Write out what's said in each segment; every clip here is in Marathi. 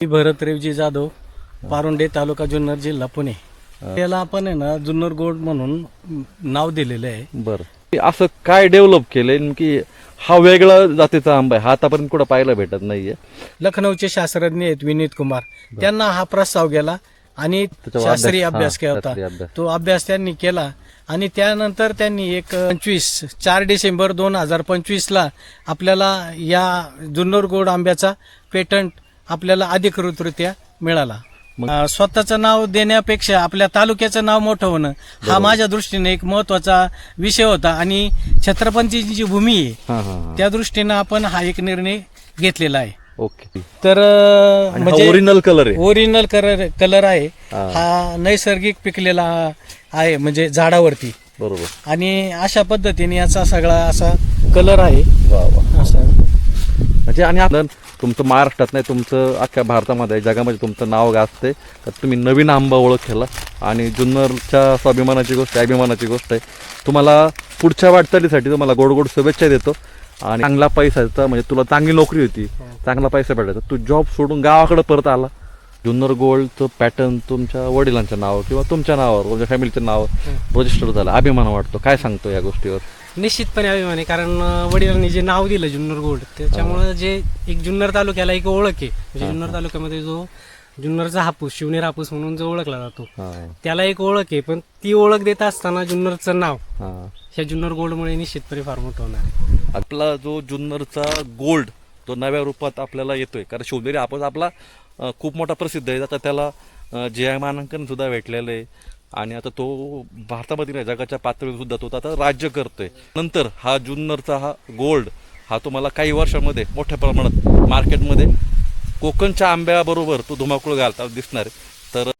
भरतरेवजी जाधव, पारुंडे, तालुका जुन्नर, जिल्हा पुणे. त्याला आपण आहे ना जुन्नर गोल्ड म्हणून नाव दिलेलं आहे. बरं, असं काय डेव्हलप केलंय की हा वेगळा जातीचा आंबा आहे, हा आतापर्यंत कुठं पाहायला भेटत नाहीये. लखनौचे शास्त्रज्ञ आहेत विनीत कुमार, त्यांना हा प्रस्ताव गेला आणि शास्त्रीय अभ्यास केला होता. तो अभ्यास त्यांनी केला आणि त्यानंतर त्यांनी एक 4 डिसेंबर 2025 आपल्याला या जुन्नर गोल्ड आंब्याचा पेटंट आपल्याला अधिकृतरित्या मिळाला. स्वतःचं नाव देण्यापेक्षा आपल्या तालुक्याचं नाव मोठं होणं हा माझ्या दृष्टीने एक महत्वाचा विषय होता आणि छत्रपतींची जी भूमी आहे त्या दृष्टीनं आपण हा एक निर्णय घेतलेला आहे. ओके. तर म्हणजे ओरिजिनल कलर आहे, ओरिजिनल कलर आहे. हा नैसर्गिक पिकलेला आहे म्हणजे झाडावरती. बरोबर. आणि अशा पद्धतीने याचा सगळा असा कलर आहे. वा वा. असं म्हणजे आणि आपण तुमचं महाराष्ट्रात नाही, तुमचं अख्ख्या भारतामध्ये जगामध्ये तुमचं नाव गाजते. तर तुम्ही नवीन आंबा ओळख केला आणि जुन्नरच्या स्वाभिमानाची गोष्ट आहे, अभिमानाची गोष्ट आहे. तुम्हाला पुढच्या वाटचालीसाठी तुम्हाला गोड गोड शुभेच्छा देतो आणि चांगला पैसाचा म्हणजे तुला चांगली नोकरी होती, चांगला पैसा भेटायचा, तू जॉब सोडून गावाकडे परत आला. जुन्नर गोल्डचं पॅटर्न तुमच्या वडिलांच्या नावावर किंवा तुमच्या नावावर, तुमच्या फॅमिलीच्या नावावर रजिस्टर झालं, अभिमान वाटतो. काय सांगतो या गोष्टीवर? निश्चितपणे अभिमान आहे, कारण वडिलांनी जे नाव दिलं जुन्नर गोल्ड, त्याच्यामुळे जे एक जुन्नर तालुक्याला एक ओळख आहे. म्हणजे जुन्नर तालुक्यामध्ये जो जुन्नरचा हापूस, शिवनेर हापूस म्हणून जो ओळखला जातो त्याला एक ओळख आहे. पण ती ओळख देत असताना जुन्नरचं नाव ह्या जुन्नर गोल्डमुळे निश्चितपणे फार मोठं होणार आहे. आपला जो जुन्नरचा गोल्ड तो नव्या रूपात आपल्याला येतोय, कारण शिवनेरी हापूस आपला खूप मोठा प्रसिद्ध आहे. आता त्याला GI मानांकन सुद्धा भेटलेलं आहे आणि आता तो भारतामध्ये नाही जगाच्या पातळीवर सुद्धा तो आता राज्य करतोय. नंतर हा जुन्नरचा हा गोल्ड हा तुम्हाला काही वर्षामध्ये मोठ्या प्रमाणात मार्केटमध्ये कोकणच्या आंब्याबरोबर तो धुमाकूळ घालता दिसणार आहे. तर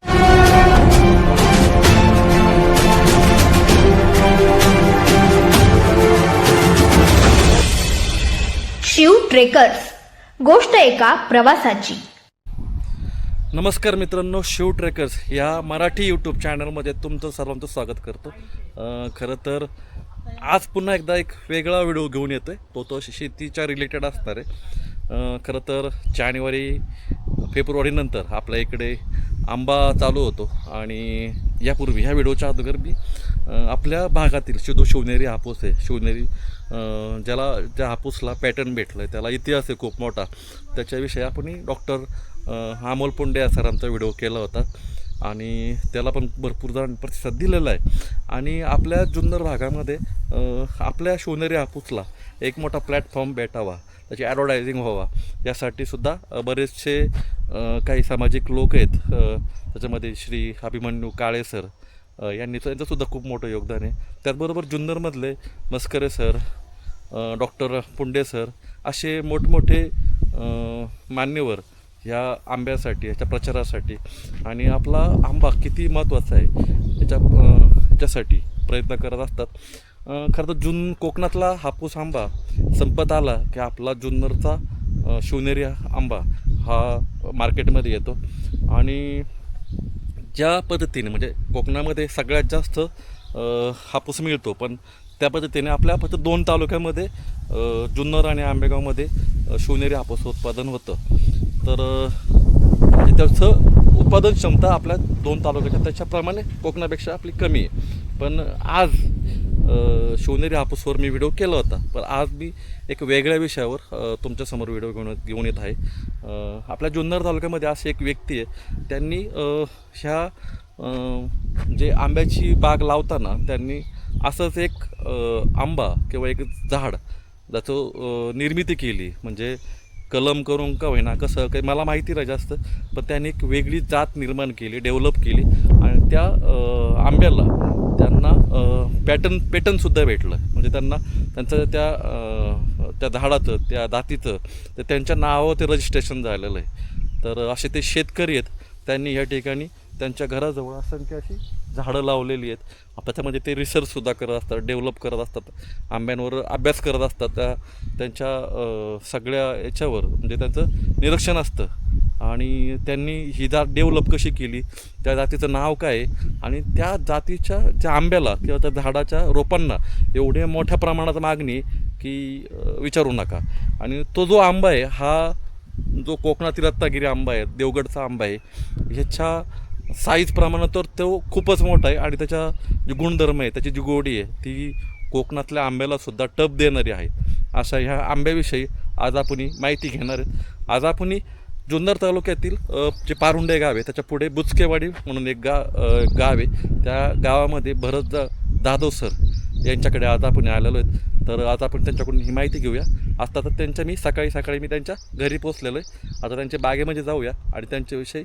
शिव ट्रेकर्स, गोष्ट एका प्रवासाची. नमस्कार मित्रांनो, शिव ट्रेकर्स या मराठी यूट्यूब चॅनलमध्ये तुमचं सर्वांचं स्वागत करतो. खरं तर आज पुन्हा एकदा एक वेगळा व्हिडिओ घेऊन येतो आहे, तो शेतीच्या रिलेटेड असणार आहे. खरं तर जानेवारी फेब्रुवारीनंतर आपल्या इकडे आंबा चालू होतो आणि यापूर्वी ह्या व्हिडिओच्या अगोदर मी आपल्या भागातील जो शिवनेरी हापूस आहे, शिवनेरी ज्या हापूसला पॅटर्न भेटलं आहे, त्याला इतिहास आहे खूप मोठा, त्याच्याविषयी आपण डॉक्टर अमोल पुंडे सरांचा व्हिडिओ केला होता आणि त्याला पण भरपूर जण प्रतिसाद दिलेला आहे. आणि आपल्या जुन्नर भागामध्ये आपल्या शिवनेरी हापूसला एक मोठा प्लॅटफॉर्म भेटावा, त्याची ॲडव्हर्टायझिंग व्हावा, यासाठी सुद्धा बरेचसे काही सामाजिक लोक आहेत. त्याच्यामध्ये श्री अभिमन्यू काळे सर यांनी त्यांचंसुद्धा खूप मोठं योगदान आहे. त्याचबरोबर जुन्नरमधले मस्करे सर, डॉक्टर पुंडे सर असे मोठमोठे मान्यवर ह्या आंब्यासाठी, याच्या प्रचारासाठी आणि आपला आंबा किती महत्त्वाचा आहे याच्यासाठी प्रयत्न करत असतात. खरं तर कोकणातला हापूस आंबा संपत आला की आपला जुन्नरचा शिवनेरी आंबा हा मार्केटमध्ये येतो. आणि ज्या पद्धतीने म्हणजे कोकणामध्ये सगळ्यात जास्त हापूस मिळतो, पण त्या पद्धतीने आपल्या फक्त 2 तालुक्यामध्ये जुन्नर आणि आंबेगावमध्ये शिवनेरी हापूस उत्पादन होतं. तर म्हणजे त्याचं उत्पादन क्षमता आपल्या 2 तालुक्याच्या त्याच्याप्रमाणे कोकणापेक्षा आपली कमी आहे. पण आज शिवनेरी हापूसवर मी व्हिडिओ केला होता, पण आज मी एक वेगळ्या विषयावर तुमच्यासमोर व्हिडिओ घेऊन येत आहे. आपल्या जुन्नर तालुक्यामध्ये अशी एक व्यक्ती आहे, त्यांनी ह्या जे आंब्याची बाग लावताना त्यांनी असंच एक आंबा किंवा एक झाड ज्याचं निर्मिती केली. म्हणजे कलम करून का होईना, कसं काही मला माहिती नाही जास्त, पण त्यांनी एक वेगळी जात निर्माण केली, डेव्हलप केली आणि त्या आंब्याला त्यांना पेटंटसुद्धा भेटलं. म्हणजे त्यांना त्यांचं त्या झाडाचं, त्या जातीचं ते त्यांच्या नावावर ते रजिस्ट्रेशन झालेलं आहे. तर असे ते शेतकरी आहेत, त्यांनी या ठिकाणी त्यांच्या घराजवळ असंख्य अशी झाडं लावलेली आहेत. त्याच्यामध्ये ते रिसर्चसुद्धा करत असतात, डेव्हलप करत असतात, आंब्यांवर अभ्यास करत असतात, त्यांच्या सगळ्या याच्यावर म्हणजे त्यांचं निरीक्षण असतं. आणि त्यांनी ही जात डेव्हलप कशी केली, त्या जातीचं नाव काय आणि त्या जातीच्या ज्या आंब्याला किंवा त्या झाडाच्या रोपांना एवढ्या मोठ्या प्रमाणात मागणी की विचारू नका. आणि तो जो आंबा आहे हा जो कोकणातील रत्नागिरी आंबा आहे, देवगडचा आंबा आहे, ह्याच्या साईज प्रमाणात तर तो खूपच मोठा आहे आणि त्याच्या जे गुणधर्म आहे, त्याची जी गोडी आहे ती कोकणातल्या आंब्याला सुद्धा टप देणारी आहे. अशा ह्या आंब्याविषयी आज आपण माहिती घेणार आहेत. आज आपण जुन्नर तालुक्यातील जे पारुंडे गाव आहे त्याच्या पुढे बुचकेवाडी म्हणून एक गाव आहे, त्या गावामध्ये भरत जाधव सर यांच्याकडे आज आपण आलेलो आहेत. तर आज आपण त्यांच्याकडून ही माहिती घेऊया. आता तर त्यांच्या मी सकाळी मी त्यांच्या घरी पोचलेलो आहे. आता त्यांच्या बागेमध्ये जाऊया आणि त्यांच्याविषयी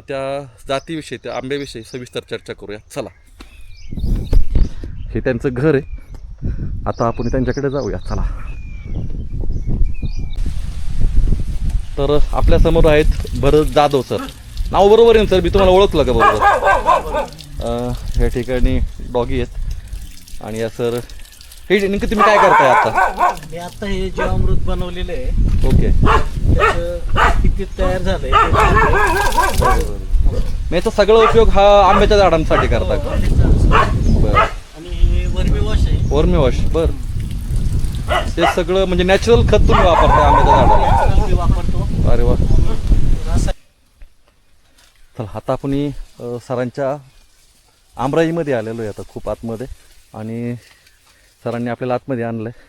त्या जातीविषयी त्या आंब्याविषयी सविस्तर चर्चा करूया. चला, हे त्यांचं घर आहे. आता आपण त्यांच्याकडे जाऊया. चला. तर आपल्या समोर आहेत भरत जाधव सर. नाव बरोबर आहे सर? मी तुम्हाला ओळखलं का बरोबर? या ठिकाणी डॉगी आहेत आणि या सर हे नेमकं तुम्ही काय करताय आता? मी आता हे जीवामृत बनवलेलं आहे, ओके. त्याचं किती तयार झालंय मी याचा सगळा उपयोग हा आंब्याच्या झाडांसाठी करतात. बरं. आणि हे वर्मी वॉश आहे. वर्मी वॉश. बरं. ते सगळं म्हणजे नॅचरल खत तुम्ही वापरताय आंब्याच्या झाडाला? मी वापरतो. अरे वा. रासायनिक चला, आता आपण सरांच्या आमराईमध्ये आलेलो आहे, आता खूप आतमध्ये, आणि सरांनी आपल्याला आतमध्ये आणलं आहे.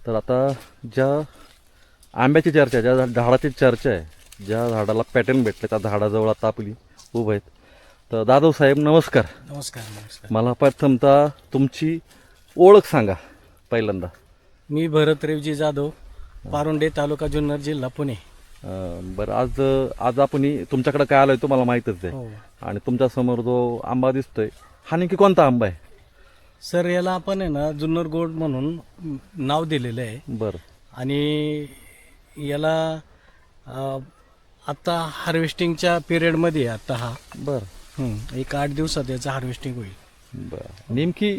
तर आता ज्या आंब्याची चर्चा, ज्या झाडाची चर्चा आहे, ज्या झाडाला पॅटर्न भेटले त्या झाडाजवळ आता आपली उभं आहेत. तर जाधव साहेब नमस्कार. नमस्कार. नमस्कार. मला प्रथमतः तुमची ओळख सांगा पहिल्यांदा. मी भरत रेवजी जाधव, पारुंडे, तालुका जुन्नर, जिल्हा पुणे. बरं, आज आपण तुमच्याकडे काय आलोय तुम्हाला माहीतच आहे. हो आणि तुमच्यासमोर जो आंबा दिसतोय हा नेमकी कोणता आंबा आहे? सर, याला आपण आहे ना जुन्नर गोल्ड म्हणून नाव दिलेलं आहे. बरं. आणि याला आता हार्वेस्टिंगच्या पिरियडमध्ये आता हा बरं. एक 8 दिवसात याचं हार्वेस्टिंग होईल. बरं. नेमकी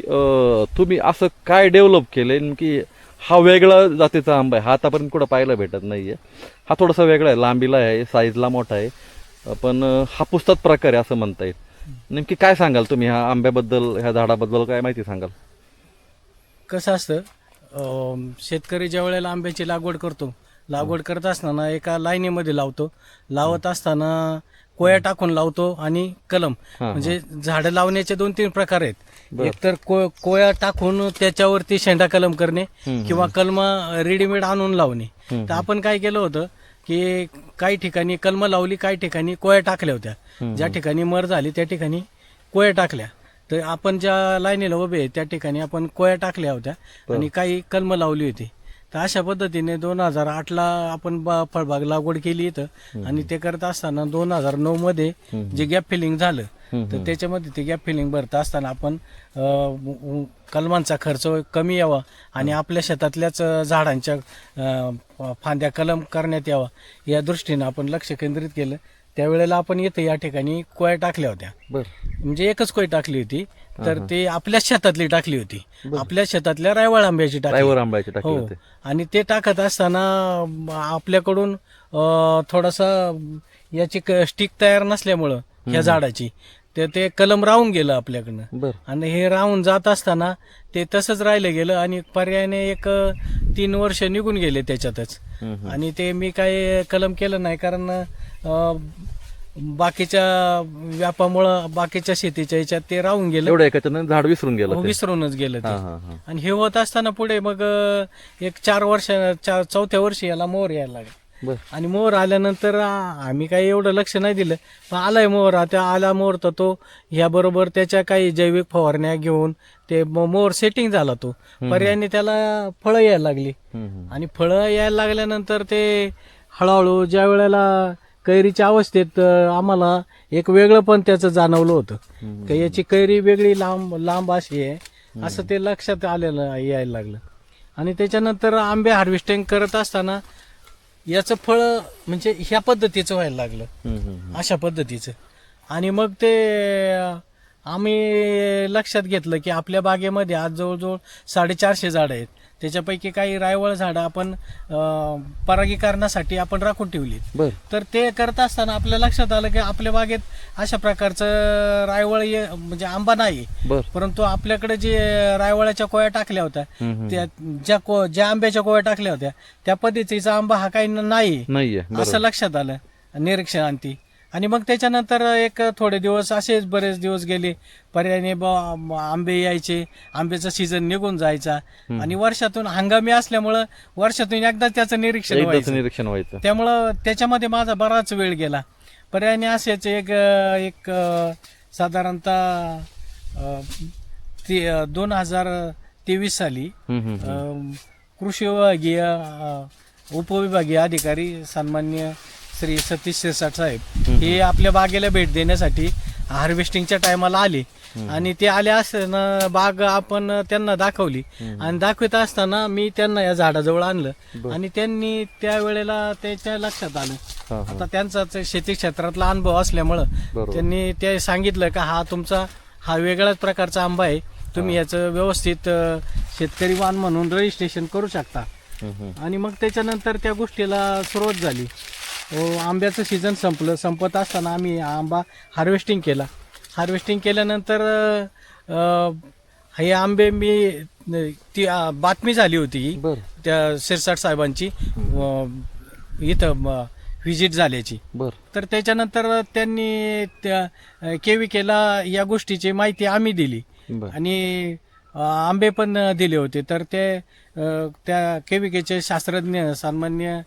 तुम्ही असं काय डेव्हलप केलंय? नेमकी हा वेगळा जातीचा आंबा आहे, हा आतापर्यंत कुठं पाहायला भेटत नाहीये. हा थोडासा वेगळा आहे, लांबीला आहे, साईजला मोठा आहे, पण हापूसचाच प्रकार आहे असं म्हणता येईल. नेमकी काय सांगाल तुम्ही ह्या आंब्याबद्दल, ह्या झाडाबद्दल काय माहिती सांगाल? कसं असतं, शेतकरी ज्या वेळेला आंब्याची लागवड करतो, लागवड करत असताना एका लाईनीमध्ये लावत असताना कोया टाकून लावतो आणि कलम. म्हणजे झाडं लावण्याचे 2-3 प्रकार आहेत. एक तर कोया टाकून त्याच्यावरती शेंडा कलम करणे किंवा कलमा रेडीमेड आणून लावणे. तर आपण काय केलं होतं की काही ठिकाणी कलम लावली, काही ठिकाणी कोया टाकल्या होत्या. ज्या ठिकाणी मर झाली त्या ठिकाणी कोया टाकल्या. तर आपण ज्या लाईनीला उभे आहे त्या ठिकाणी आपण कोया टाकल्या होत्या आणि काही कलम लावली होती. तर अशा पद्धतीने 2008ला आपण फळबाग लागवड केली इथं. आणि ते करत असताना 2009 मध्ये जे गॅप फिलिंग झालं, तर त्याच्यामध्ये ते गॅप फिलिंग भरत असताना आपण कलमांचा खर्च कमी यावा आणि आपल्या शेतातल्याच झाडांच्या फांद्या कलम करण्यात यावा या दृष्टीनं आपण लक्ष केंद्रित केलं. त्यावेळेला आपण इथं या ठिकाणी कोया टाकल्या होत्या. म्हणजे एकच कोय टाकली होती, तर ते आपल्याच शेतातली टाकली होती, आपल्या शेतातल्या रायवळ आंब्याची टाकली. हो. आणि ते टाकत असताना आपल्याकडून थोडासा याची स्टिक तयार नसल्यामुळं ह्या झाडाची ते कलम राहून गेलं आपल्याकडनं. आणि हे राहून जात असताना ते तसंच राहिलं गेलं आणि पर्यायाने एक 3 वर्ष निघून गेले त्याच्यातच. आणि ते मी काय कलम केलं नाही, कारण बाकीच्या व्यापामुळं बाकीच्या शेतीच्या याच्यात ते राहून गेलं. एवढं एकाच्यानं झाड विसरून गेलं. विसरूनच गेलं ते. आणि हे होत असताना पुढे मग एक 4थ्या वर्षी याला मोहर यायला लागला. आणि मोहर आल्यानंतर आम्ही काही एवढं लक्ष नाही दिलं, पण आलाय मोहर. आता आला मोहर तर तो ह्याबरोबर त्याच्या काही जैविक फवारण्या घेऊन ते मोहर सेटिंग झाला. तो पर्यायाने त्याला फळं यायला लागली. आणि फळं यायला लागल्यानंतर ते हळूहळू ज्या वेळेला कैरीच्या अवस्थेत आम्हाला एक वेगळं पण त्याचं जाणवलं होतं की याची कैरी वेगळी लांब अशी आहे, असं ते लक्षात आलेलं यायला लागलं. आणि त्याच्यानंतर आंबे हार्वेस्टिंग करत असताना याचं फळ म्हणजे ह्या पद्धतीचं व्हायला लागलं, अशा पद्धतीचं. आणि मग ते आम्ही लक्षात घेतलं की आपल्या बागेमध्ये आज जवळजवळ 450 झाडं आहेत. त्याच्यापैकी काही रायवळ झाडं आपण परागीकरणासाठी आपण राखून ठेवली. बर तर ते करत असताना आपल्या लक्षात आलं की आपल्या बागेत अशा प्रकारचं रायवळ म्हणजे आंबा नाही, बर परंतु आपल्याकडे जे रायवळाच्या कोया टाकल्या होत्या त्या ज्या आंब्याच्या कोया टाकल्या होत्या त्या पद्धतीचा आंबा हा काही नाहीये. असं लक्षात आलं निरीक्षणांती. आणि मग त्याच्यानंतर एक थोडे दिवस असेच बरेच दिवस गेले, पर्यायाने आंबे यायचे, आंब्याचा सीझन निघून जायचा आणि वर्षातून हंगामी असल्यामुळं वर्षातून एकदा त्याचं निरीक्षण व्हायचं. त्यामुळं त्याच्यामध्ये माझा बराच वेळ गेला. पर्यायाने असेच एक साधारणतः 2023 साली कृषी विभागीय उपविभागीय अधिकारी सन्मान्य श्री सतीश शिरसाट साहेब हे आपल्या बागेला भेट देण्यासाठी हार्वेस्टिंगच्या टायमाला आले आणि ते आले असताना बाग आपण त्यांना दाखवली आणि दाखवत असताना मी त्यांना या झाडाजवळ आणलं आणि त्यांनी त्यावेळेला त्याच्या लक्षात आलं. आता त्यांचा शेती क्षेत्रातला अनुभव असल्यामुळं त्यांनी ते सांगितलं का हा वेगळ्याच प्रकारचा आंबा आहे, तुम्ही याचं व्यवस्थित शेतकरी वाण म्हणून रजिस्ट्रेशन करू शकता. आणि मग त्याच्यानंतर त्या गोष्टीला सुरुवात झाली. आंब्याचं सीझन संपत असताना आम्ही आंबा हार्वेस्टिंग केला. हार्वेस्टिंग केल्यानंतर हे आंबे ती बातमी झाली होती त्या शिरसाट साहेबांची इथं व्हिजिट झाल्याची. तर त्याच्यानंतर त्यांनी त्या केविकेला या गोष्टीची माहिती आम्ही दिली आणि आंबे पण दिले होते. तर ते त्या केविकेचे शास्त्रज्ञ सन्मान्य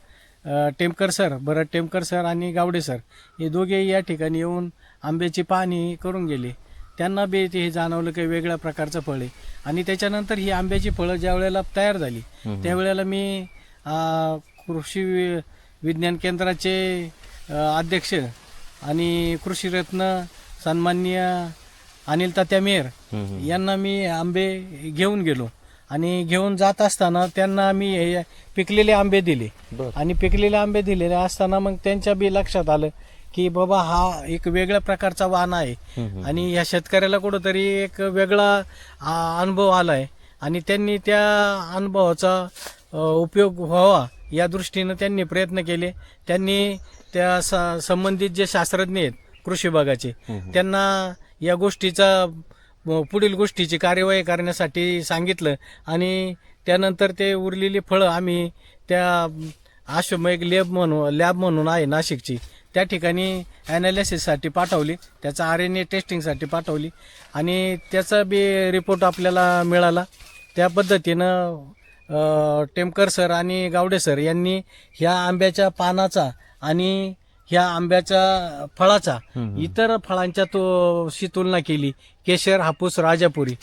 टेमकर सर, भरत टेमकर सर आणि गावडे सर हे दोघे या ठिकाणी येऊन आंब्याची पाहणी करून गेले. त्यांना बी ते जाणवलं की वेगळ्या प्रकारचं फळ आहे. आणि त्याच्यानंतर ही आंब्याची फळं ज्या वेळेला तयार झाली त्यावेळेला मी कृषी विज्ञान केंद्राचे अध्यक्ष आणि कृषीरत्न सन्माननीय अनिल तात्या मेहर यांना मी आंबे घेऊन गेलो आणि घेऊन जात असताना त्यांना मी हे पिकलेले आंबे दिले. आणि पिकलेले आंबे दिलेले असताना मग त्यांच्या बी लक्षात आलं की बाबा हा एक वेगळ्या प्रकारचा वाण आहे आणि या शेतकऱ्याला कुठंतरी एक वेगळा अनुभव आलाय आणि त्यांनी त्या अनुभवाचा उपयोग व्हावा या दृष्टीनं त्यांनी प्रयत्न केले. त्यांनी त्या संबंधित जे शास्त्रज्ञ आहेत कृषी विभागाचे त्यांना या गोष्टीचा पुढील गोष्टीची कार्यवाही करण्यासाठी सांगितलं आणि त्यानंतर ते उरलेली फळं आम्ही त्या एक लॅब म्हणून आहे नाशिकची त्या ठिकाणी ॲनालिसिससाठी पाठवली, त्याचा RNA टेस्टिंगसाठी पाठवली आणि त्याचा बी रिपोर्ट आपल्याला मिळाला. त्या पद्धतीनं टेमकर सर आणि गावडे सर यांनी ह्या आंब्याच्या पानाचा आणि ह्या आंब्याच्या फळाचा इतर फळांच्या शी तुलना केली, केशर, हापूस, राजापुरी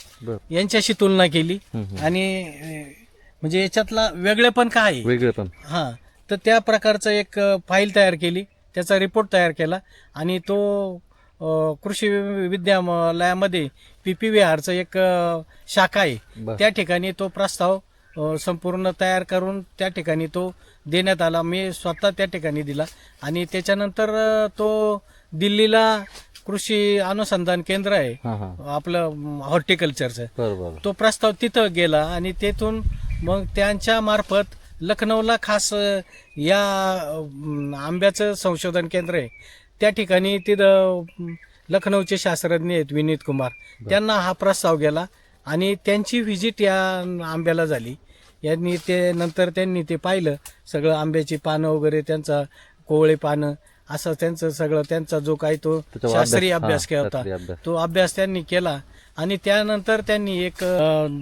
यांच्याशी तुलना केली आणि म्हणजे याच्यातला वेगळेपण काय वेगळेपण तर त्या प्रकारचं एक फाईल तयार केली, त्याचा रिपोर्ट तयार केला आणि तो कृषी विद्यालयामध्ये PPVRचं एक शाखा आहे त्या ठिकाणी तो प्रस्ताव संपूर्ण तयार करून त्या ठिकाणी तो देण्यात आला. मी स्वतः त्या ठिकाणी दिला आणि त्याच्यानंतर तो दिल्लीला कृषी अनुसंधान केंद्र आहे आपलं हॉर्टिकल्चरचं, तो प्रस्ताव तिथं गेला आणि तेथून मग त्यांच्या मार्फत लखनौला खास या आंब्याचं संशोधन केंद्र आहे त्या ठिकाणी तिथं लखनौचे शास्त्रज्ञ आहेत विनीत कुमार, त्यांना हा प्रस्ताव गेला आणि त्यांची व्हिजिट या आंब्याला झाली. यांनी ते नंतर त्यांनी ते पाहिलं सगळं आंब्याची पानं वगैरे, त्यांचा कोवळे पानं असं त्यांचं सगळं त्यांचा जो काही तो शास्त्रीय अभ्यास केला होता तो अभ्यास त्यांनी केला आणि त्यानंतर त्यांनी एक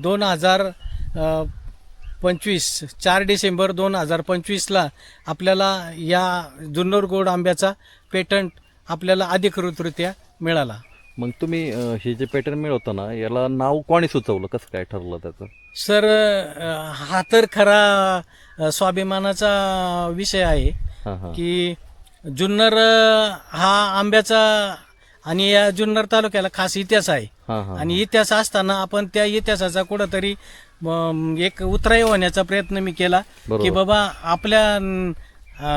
2025 4 डिसेंबर 2025ला आपल्याला या जुन्नर गोड आंब्याचा पेटंट आपल्याला अधिकृतरित्या मिळाला. मग तुम्ही हे जे पेटंट मिळवतं ना याला नाव कोणी सुचवलं, कसं काय ठरलं त्याचं? सर हा तर खरा स्वाभिमानाचा विषय आहे की जुन्नर हा आंब्याचा आणि या जुन्नर तालुक्याला खास इतिहास आहे आणि इतिहास असताना आपण त्या इतिहासाचा कुठंतरी एक उतराई होण्याचा प्रयत्न मी केला की बाबा आपल्या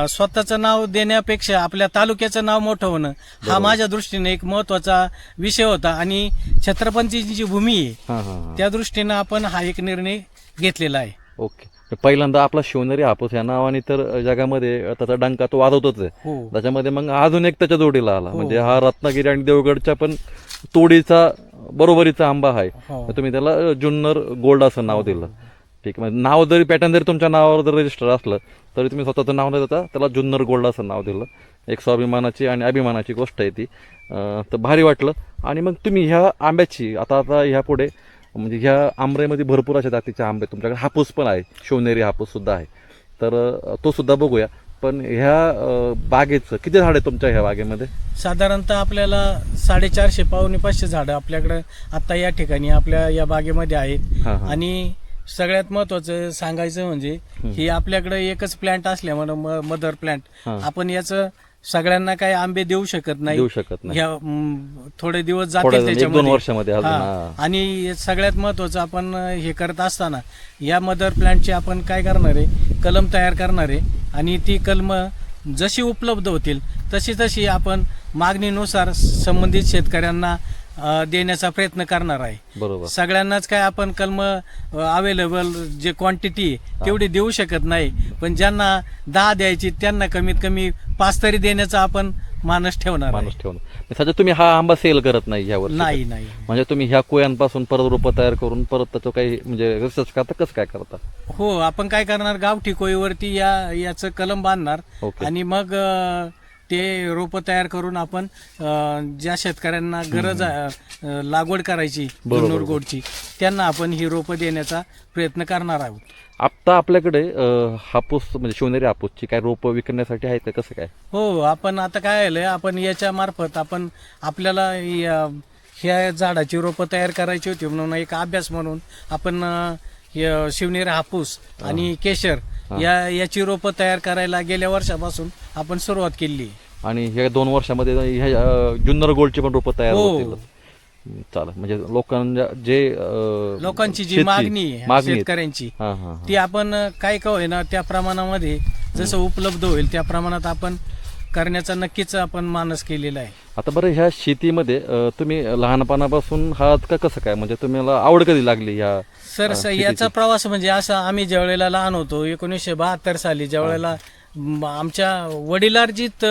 स्वतःचं नाव देण्यापेक्षा आपल्या तालुक्याचं नाव मोठं होणं हा माझ्या दृष्टीने एक महत्वाचा विषय होता आणि छत्रपतींची जी भूमी आहे त्या दृष्टीनं आपण हा एक निर्णय घेतलेला आहे. ओके. पहिल्यांदा आपला शिवनेरी हापूस या नावाने तर जगामध्ये त्याचा डंका तो वाजवतोच आहे. हो त्याच्यामध्ये मग अजून एक त्याच्या जोडीला आला, म्हणजे हा रत्नागिरी आणि देवगडच्या पण तोडीचा बरोबरीचा आंबा आहे. हो. मग तुम्ही त्याला जुन्नर गोल्ड असं नाव दिलं. ठीक आहे, म्हणजे नाव जरी पॅटर्न जरी तुमच्या नावावर जर रजिस्टर असलं तरी तुम्ही स्वतःचं नाव न देता त्याला जुन्नर गोल्ड असं नाव दिलं. एक स्वाभिमानाची आणि अभिमानाची गोष्ट आहे ती. तर भारी वाटलं. आणि मग तुम्ही ह्या आंब्याची आता ह्या पुढे म्हणजे ह्या आंब्यामध्ये भरपूर अशा जातीचे आंबे, तुमच्याकडे हापूस पण आहे, शिवनेरी हापूस सुद्धा आहे, तर तो सुद्धा बघूया. पण ह्या बागेचं किती झाड आहे तुमच्या ह्या बागेमध्ये? साधारणतः आपल्याला 450 पावणे 500 झाडं आपल्याकडे आता या ठिकाणी आपल्या या बागेमध्ये आहेत. हां, हां. आणि सगळ्यात महत्वाचं सांगायचं म्हणजे ही आपल्याकडे एकच प्लॅन्ट असल्यामुळे मदर प्लॅन्ट, हां. आपण याचं सगळ्यांना काही आंबे देऊ शकत नाही. ह्या थोडे दिवस जातील 1-2 त्याच्यामध्ये. वर्षामध्ये अजून. हा. हां. आणि सगळ्यात महत्वाचं आपण हे करत असताना या मदर प्लॅन्टची आपण काय करणार आहे, कलम तयार करणार आहे. आणि ती कलम जशी उपलब्ध होतील तशी आपण मागणीनुसार संबंधित शेतकऱ्यांना देण्याचा प्रयत्न करणार आहे. बरोबर. सगळ्यांनाच काय आपण कलम अवेलेबल जे क्वांटिटी तेवढी देऊ शकत नाही, पण ज्यांना 10 द्यायची त्यांना कमीत कमी 5 तरी देण्याचा आपण मानस ठेवणार आहे. सध्या तुम्ही हा आंबा सेल करत नाही यावर? नाही. म्हणजे तुम्ही ह्या कोयांपासून परत रोपं तयार करून परत त्याचं काही म्हणजे रिसर्च करता, कसं काय करता? हो, आपण काय करणार, गावठी कोळीवरती याचं कलम बांधणार. ओके. आणि मग ते रोपं तयार करून आपण ज्या शेतकऱ्यांना गरज लागवड करायची जुन्नर गोडची त्यांना आपण ही रोपं देण्याचा प्रयत्न करणार आहोत. आत्ता आपल्याकडे हापूस म्हणजे शिवनेरी हापूसची काय रोपं विकण्यासाठी आहेत का, कसं काय? हो, आपण आता काय आलंय, आपण याच्या मार्फत आपण आपल्याला ह्या झाडाची रोपं तयार करायची होती म्हणून एक अभ्यास म्हणून आपण शिवनेरी हापूस आणि केशर याची रोपं तयार करायला गेल्या वर्षापासून आपण सुरुवात केली. आणि ह्या 2 वर्षामध्ये ह्या जुन्नर गोल्डची पण रोपं तयार हो. होतील. चालेल, म्हणजे लोकांची जी मागणी आहे शेतकऱ्यांची हां. ती आपण काय का होईना त्या प्रमाणामध्ये जसं उपलब्ध होईल त्या प्रमाणात आपण करण्याचा नक्कीच आपण मानस केलेला आहे. आता बरं, ह्या शेतीमध्ये तुम्ही लहानपणापासून आहात का, कसं काय, म्हणजे तुम्हाला आवड कधी लागली ह्या सर याचा प्रवास म्हणजे असा, आम्ही ज्या वेळेला लहान होतो 1972 साली ज्या वेळेला आमच्या वडिलार्जित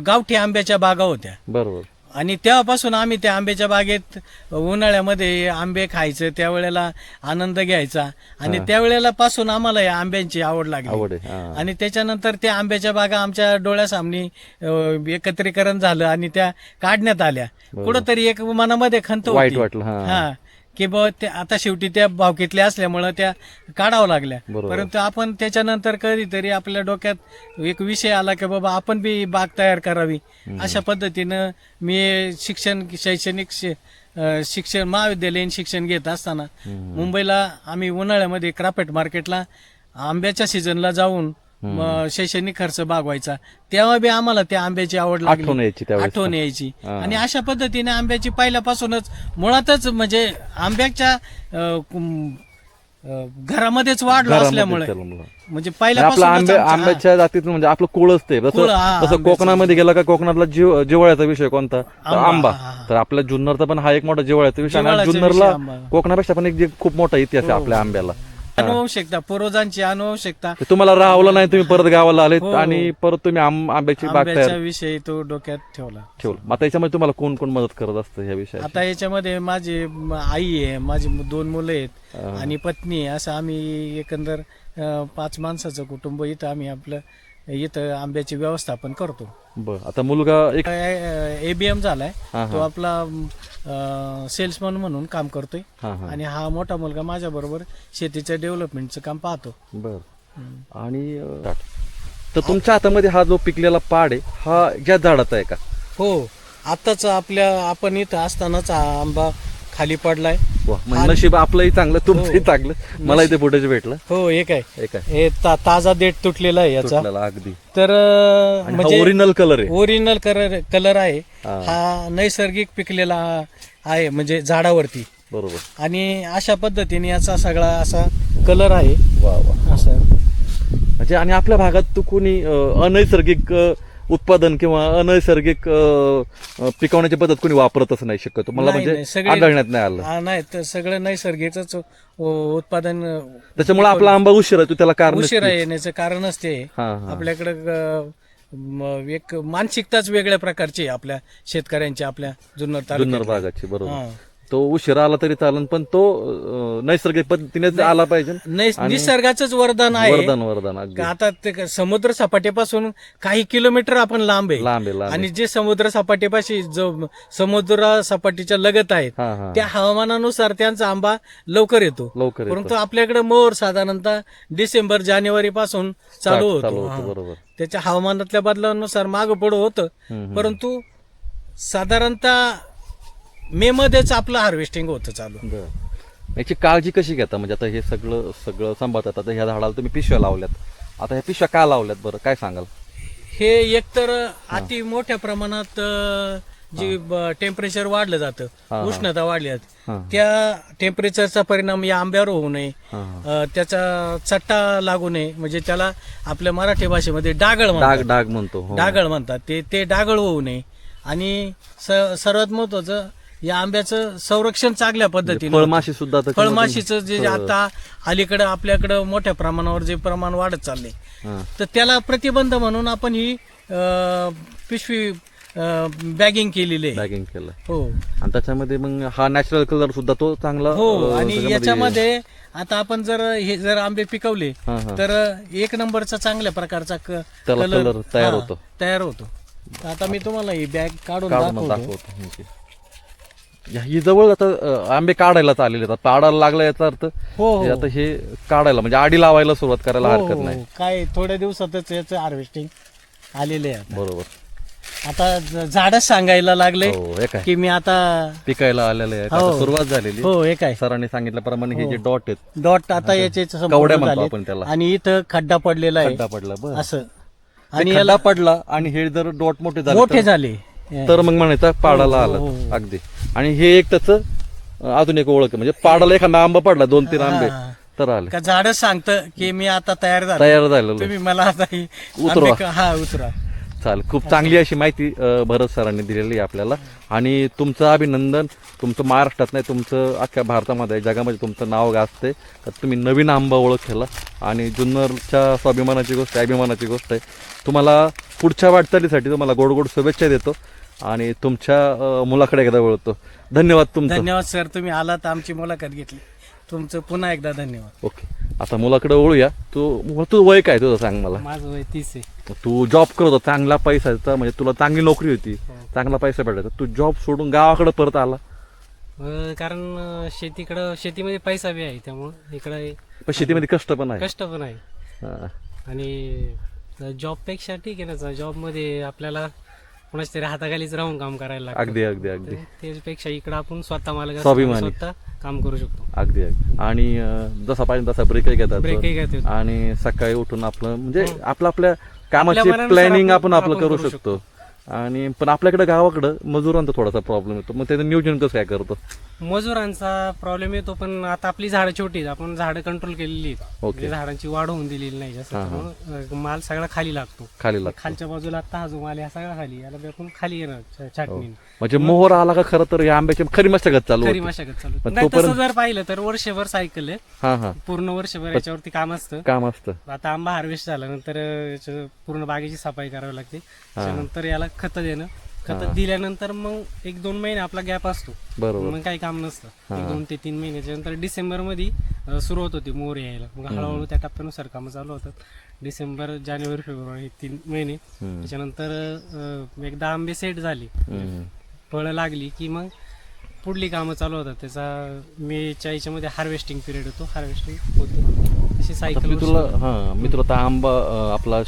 गावठी आंब्याच्या बागा होत्या. बरोबर. आणि तेव्हापासून आम्ही त्या आंब्याच्या बागेत उन्हाळ्यामध्ये आंबे खायचं, त्यावेळेला आनंद घ्यायचा. आणि त्यावेळेला पासून आम्हाला या आंब्यांची आवड लागली. आणि त्याच्यानंतर त्या आंब्याच्या बागा आमच्या डोळ्यासामने एकत्रीकरण झालं आणि त्या काढण्यात आल्या. कुठंतरी एक मनामध्ये खंत वाईट होती वाटलं. हा, की ते आता शेवटी त्या भावकीतल्या असल्यामुळं त्या काढावं लागल्या. परंतु आपण त्याच्यानंतर कधीतरी आपल्या डोक्यात एक विषय आला की बाबा आपण बी बाग तयार करावी. अशा पद्धतीनं मी शैक्षणिक शिक्षण महाविद्यालयीन शिक्षण घेत असताना मुंबईला आम्ही उन्हाळ्यामध्ये क्राफ्ट मार्केटला आंब्याच्या सीझनला जाऊन शैक्षणिक खर्च भागवायचा. तेव्हा बी आम्हाला त्या आंब्याची आवड लागली, आठवण यायची. आणि अशा पद्धतीने आंब्याची पहिल्यापासूनच मुळातच म्हणजे आंब्याच्या घरामध्येच वाढलो असल्यामुळे म्हणजे पहिल्यापासून आंब्याच्या जातीत म्हणजे आपलं कुळच ते. जसं कोकणामध्ये गेला का कोकणातला जिव्हाळ्याचा विषय कोणता, आंबा. तर आपल्या जुन्नरचा पण हा एक मोठा जिव्हाळ्याचा विषय आहे. जुन्नरला कोकणापेक्षा पण एक खूप मोठा इतिहास आहे आपल्या आंब्याला. अनुवंशिकता, पूर्वजांची अनुवंशिकता. तुम्हाला राहवलं नाही, तुम्ही परत गावाला आले आणि परत तुम्ही आंब्याची बाग तयार विषयी तो डोक्यात ठेवला. आता याच्यामध्ये तुम्हाला कोण कोण मदत करत असतं ह्या विषयात? आता याच्यामध्ये माझी आई आहे, माझी 2 मुलं आहेत आणि पत्नी आहे. असं आम्ही एकंदर 5 माणसाचं कुटुंब इथं आम्ही आपलं इथं आंब्याची व्यवस्थापन करतो. बरं. आता मुलगा एक ABM झालाय, तो आपला सेल्समन म्हणून काम करतोय. आणि हा मोठा मुलगा माझ्या बरोबर शेतीचं डेव्हलपमेंटचं काम पाहतो. बर. आणि तर तुमच्या हातामध्ये हा जो पिकलेला पाड आहे हा या झाडाचा आहे का? हो, आताच आपण इथं असतानाच हा आंबा खाली पडलाय. नशीब आपलंही चांगलं, तुमचंही चांगलं. मला इथे फुटेज भेटलं. हो, एक आहे हे ताजा देठ तुटलेला आहे याचा अगदी. तर म्हणजे ओरिजिनल कलर आहे, ओरिजिनल कलर आहे. हा नैसर्गिक पिकलेला आहे म्हणजे झाडावरती. बरोबर. आणि अशा पद्धतीने याचा सगळा असा कलर आहे. वा वा. असं म्हणजे आणि आपल्या भागात तू कोणी अनैसर्गिक उत्पादन किंवा अनैसर्गिक पिकवण्याची पद्धत कोणी वापरतच नाही शक्यतो मला नाही, म्हणजे नाही, सगळे- आढळण्यात नाही आलं. नाही तर सगळं नैसर्गिकच उत्पादन त्याच्यामुळे आपला आंबा उशिरा येतो त्याला कारण उशिरा येण्याचं कारणच ते आहे. हा, हा. आपल्याकडं एक मानसिकताच वेगळ्या प्रकारची आहे आपल्या शेतकऱ्यांची, आपल्या जुन्नर जुन्नर तालुक्यात. भागाची बरोबर. हा. तो उशिरा आला तरी चालेल पण तो नैसर्गिक पद्धतीने आला पाहिजे. निसर्गाचंच वरदान आहे. वरदान अगदी का आता ते समुद्र सपाटीपासून काही किलोमीटर आपण लांब आहे लांब आहे. आणि जे समुद्र सपाटीपाशी जो समुद्र सपाटीच्या लगत आहेत हा हा त्या हवामानानुसार त्यांचा आंबा लवकर येतो. लवकर येतो. परंतु आपल्याकडे मोर साधारणतः डिसेंबर जानेवारी पासून चालू होतो. हा. बरोबर. त्याच्या हवामानातल्या बदलानुसार मागं पुढं होतं. परंतु साधारणतः मे मध्येच आपलं हार्वेस्टिंग होतं चालू. बरं. याची काळजी कशी घेता म्हणजे आता हे सगळं सांभाळतात. आता ह्या झाडाला तुम्ही पिशव्या लावल्यात, आता ह्या पिशव्या का लावल्यात बरं काय सांगाल? हे एकतर अति मोठ्या प्रमाणात जी टेम्परेचर वाढलं जातं, उष्णता वाढल्यात, त्या टेम्परेचरचा परिणाम या आंब्यावर होऊ नये, त्याचा चट्टा लागू नये, म्हणजे त्याला आपल्या मराठी भाषेमध्ये डागळ म्हणतात. डाग म्हणतो. हो. डागळ म्हणतात. ते डागळ होऊ नये आणि सर्वात महत्वाचं या आंब्याचं संरक्षण चांगल्या पद्धतीने. फळमाशी सुद्धा फळमाशीचं जे आता अलीकडे आपल्याकडे मोठ्या प्रमाणावर जे प्रमाण वाढत चालले, तर त्याला प्रतिबंध म्हणून आपण ही पिशवी बॅगिंग केलेली आहे. बॅगिंग केलं. हो. आणि त्याच्यामध्ये मग हा नॅचरल कलर सुद्धा तो चांगला. हो. आणि याच्यामध्ये आता आपण जर आंबे पिकवले तर एक नंबरचा चांगल्या प्रकारचा कलर तयार होतो. आता मी तुम्हाला ही बॅग काढून दाखवतो. ही जवळ आता आंबे काढायलाच आलेले आहेत. पाडायला लागला याचा अर्थ हो. आता हे काढायला म्हणजे आडी लावायला सुरुवात करायला हरकत नाही. काय थोड्या दिवसातच याचं हार्वेस्टिंग आलेले आहे. बरोबर. आता झाडच सांगायला लागले की मी आता पिकायला आलेले आहे. आता सुरुवात झालेली. हो. हे काय सरांनी सांगितल्याप्रमाणे हे जे डॉट आहेत, डॉट आता याचे कवड्या म्हणतो आपण त्याला. आणि इथं खड्डा पडलेला आहे. खड्डा पडला बरं. असं आणि खड्डा पडला आणि हे जर डॉट मोठे झाले तर मग म्हणायचं पाडाला आलं. अगदी. आणि हे एक त्याचं अजून एक ओळख आहे. म्हणजे पाडाला एखादा आंबा पडला 2-3 आंबे तर आले का झाडच सांगतं की मी आता तयार झालेलो. तुम्ही मला आता उतरा. चालेल. खूप चांगली अशी माहिती भरत सरांनी दिलेली आहे आपल्याला. आणि तुमचं अभिनंदन. तुमचं महाराष्ट्रात नाही, तुमचं अख्ख्या भारतामध्ये जगामध्ये तुमचं नाव गाजतंय. तर तुम्ही नवीन आंबा ओळख केला आणि जुन्नरच्या स्वाभिमानाची गोष्ट आहे, अभिमानाची गोष्ट आहे. तुम्हाला पुढच्या वाटचालीसाठी तुम्हाला गोड गोड शुभेच्छा देतो आणि तुमच्या मुलाकडे एकदा वळतो. धन्यवाद तुमचं. धन्यवाद सर, तुम्ही आलात, आमची मुलाखत घेतली. तुमचं पुन्हा एकदा धन्यवाद. ओके. आता मुलाकडे वळूया. तू वय काय तुझं सांग मला? माझं वय 30 आहे. तू जॉब करत होता, चांगला पैसा, म्हणजे तुला चांगली नोकरी होती, चांगला पैसा भेटायचा. तू जॉब सोडून गावाकडे परत आला कारण शेतीमध्ये पैसा बी आहे, त्यामुळे इकडे पण शेतीमध्ये कष्ट पण आहे. आणि जॉब पेक्षा ठीक आहे ना, जॉब मध्ये आपल्याला कोणाच्या तरी हाताखालीच राहून काम करायला लागतं. अगदी अगदी अगदी. त्यापेक्षा इकडे आपण स्वतः मालक स्वाभिमानी. स्वतः काम करू शकतो. अगदी अगदी. आणि जसा पाहिजे तसा ब्रेकही घेतात आणि सकाळी उठून आपलं म्हणजे आपल्या कामाची मनानुसार प्लॅनिंग आपण आपण करू शकतो. आणि पण आपल्याकडे गावाकडं मजुरांचा थोडासा प्रॉब्लेम येतो. मग त्याचं नियोजन कसं काय करतो? मजुरांचा प्रॉब्लेम येतो, पण आता आपली झाडं छोटी आहेत, आपण झाडं कंट्रोल केलेली आहेत. म्हणजे झाडांची वाढ होऊन दिलेली नाही जास्त, त्यामुळे माल सगळा खाली लागतो. खालच्या बाजूला आता हा जो माल आहे हा सगळा खाली, याला आपण खाली येणार छाटणी. म्हणजे मोहर आला का खरं तर या आंब्याची खरी मशागत चालू खरी मशागत चालू. तसं जर पाहिलं तर वर्षभर सायकल आहे. पूर्ण वर्षभर याच्यावरती काम असतं. आता आंबा हार्वेस्ट झाल्यानंतर पूर्ण बागेची सफाई करावी लागते. त्यानंतर याला खत देणं, खत दिल्यानंतर मग 1-2 महिने आपला गॅप असतो. मग काही काम नसतं. 1-2 ते 3 महिन्याच्या नंतर डिसेंबर मध्ये सुरुवात होती मोहर यायला. मग हळूहळू त्या टप्प्यानुसार कामं चालू होतात. डिसेंबर, जानेवारी, फेब्रुवारी 3 महिने. त्याच्यानंतर एकदा आंबे सेट झाले, फळं लागली की मग पुढली कामं चालू होतात. त्याचा मेच्या याच्यामध्ये हार्वेस्टिंग पिरियड होतो. हार्वेस्टिंग होते तशी सायकल. मी तुला आता आंबा आपला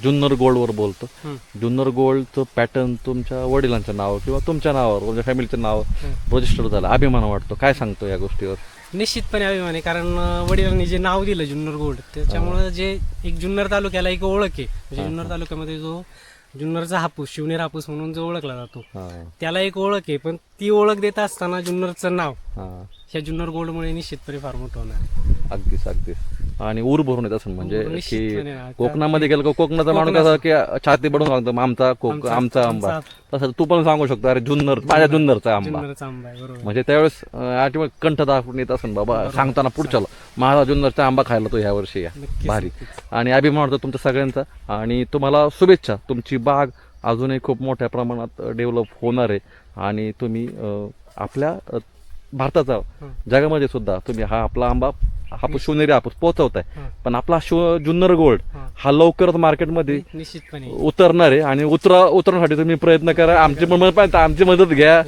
जुन्नर गोल्डवर बोलतो. जुन्नर गोल्डचं पॅटर्न तुमच्या वडिलांचं नाव किंवा तुमच्या नावावर, तुमच्या फॅमिलीचं नाव रजिस्टर झालं, अभिमान वाटतो. काय सांगतो या गोष्टीवर? निश्चितपणे अभिमान आहे, कारण वडिलांनी जे नाव दिलं जुन्नर गोल्ड, त्याच्यामुळे जे एक जुन्नर तालुक्याला एक ओळख आहे. म्हणजे जुन्नर तालुक्यामध्ये जो जुन्नरचा हापूस, शिवनेर हापूस म्हणून जो ओळखला जातो, त्याला एक ओळख आहे. पण ती ओळख देत असताना जुन्नरचं नाव ह्या जुन्नर गोल्डमुळे निश्चितपणे फार मोठं होणार. अगदीच अगदीच. आणि ऊर भरून येत असेल म्हणजे निश्चितपणे. की आता कोकणामध्ये गेलं का कोकणाचा माणूस कसा की छाती बडून सांगतो आमचा आमचा आंबा, तसं तू पण सांगू शकतो अरे माझ्या जुन्नरचा आंबा. जुन्नरचा आंबा आहे, बरोबर. म्हणजे त्यावेळेस आठवण कंठ दाखवून येत असेल बाबा सांगताना पुढच्याला माझा जुन्नरचा आंबा खायला तो ह्या वर्षी या. नक्कीच, भारी. नक्कीच. आणि अभिमान वाटतो तुमच्या सगळ्यांचा आणि तुम्हाला शुभेच्छा. तुमची बाग अजूनही खूप मोठ्या प्रमाणात डेव्हलप होणार आहे आणि तुम्ही आपल्या भारताचा जगामध्ये सुद्धा तुम्ही हा आपला आंबा हापूस शिवनेरी हापूस पोहोचवताय. पण आपला जुन्नर गोल्ड हा लवकरच मार्केटमध्ये निश्चितपणे उतरणार आहे आणि उतरण्यासाठी तुम्ही प्रयत्न करा. आमची मदत घ्या.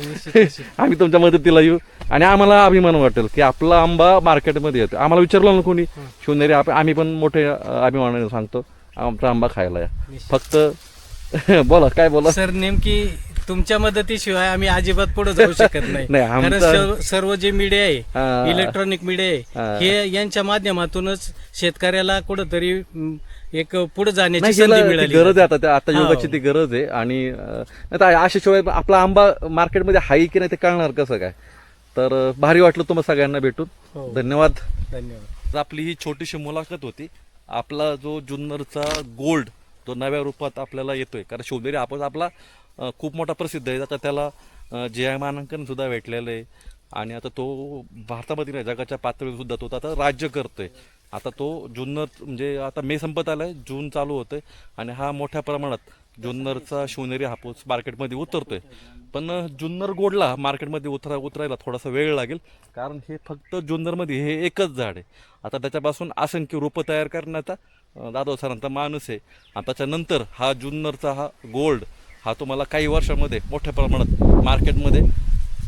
आम्ही तुमच्या मदतीला येऊ आणि आम्हाला अभिमान वाटेल की आपला आंबा मार्केटमध्ये येतो. आम्हाला विचारलं ना कोणी शिवनेरी आम्ही पण मोठे अभिमानाने सांगतो आमचा आंबा खायला या. फक्त बोला काय बोला सर, नेमकी तुमच्या मदतीशिवाय आम्ही अजिबात पुढे जाऊ शकत नाही. नाही, आमचं- कारण सर्व जे मीडिया आहे, हा. इलेक्ट्रॉनिक मीडिया आहे, हे यांच्या माध्यमातूनच शेतकऱ्याला कुठंतरी एक पुढे जाण्याची नाही संधी गेलं, ती मिळाली. गरज आहे आता हो. योगाची ती गरज आहे. आणि अशाशिवाय आपला आंबा मार्केटमध्ये हाय की नाही ते कळणार कसं काय. तर भारी वाटलं तुम्हाला सगळ्यांना भेटून. हो. धन्यवाद. धन्यवाद. आपली ही छोटीशी मुलाखत होती. आपला जो जुन्नरचा गोल्ड जो नव्या रूपात आपल्याला येतोय, कारण शिवनेरी हापूस आपला खूप मोठा प्रसिद्ध आहे. आता त्याला GI मानांकन सुद्धा भेटलेलं आहे आणि आता तो भारतामध्ये नाही जगाच्या पातळीवर सुद्धा तो आता राज्य करतोय. आता तो जुन्नर म्हणजे आता मे संपत आलाय, जून चालू होतोय आणि हा मोठ्या प्रमाणात जुन्नरचा शिवनेरी हापूस मार्केटमध्ये उतरतोय. पण जुन्नर गोल्डला मार्केटमध्ये उतरायला थोडासा वेळ लागेल, कारण हे फक्त जुन्नरमध्ये हे एकच झाड आहे. आता त्याच्यापासून असंख्य रोपं तयार करण्याचा जाधव सरांचा माणूस आहे. आणि त्याच्यानंतर हा जुन्नरचा हा गोल्ड हा तुम्हाला काही वर्षामध्ये मोठ्या प्रमाणात मार्केटमध्ये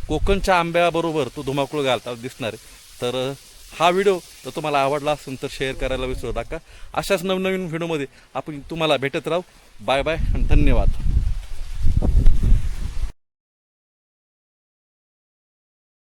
कोकणच्या आंब्याबरोबर तो धुमाकूळ घालता दिसणार आहे. तर हा व्हिडिओ जर तुम्हाला आवडला असेल तर शेअर करायला विसरू नका. अशाच नवनवीन व्हिडिओमध्ये आपण तुम्हाला भेटत राहू. बाय बाय आणि धन्यवाद.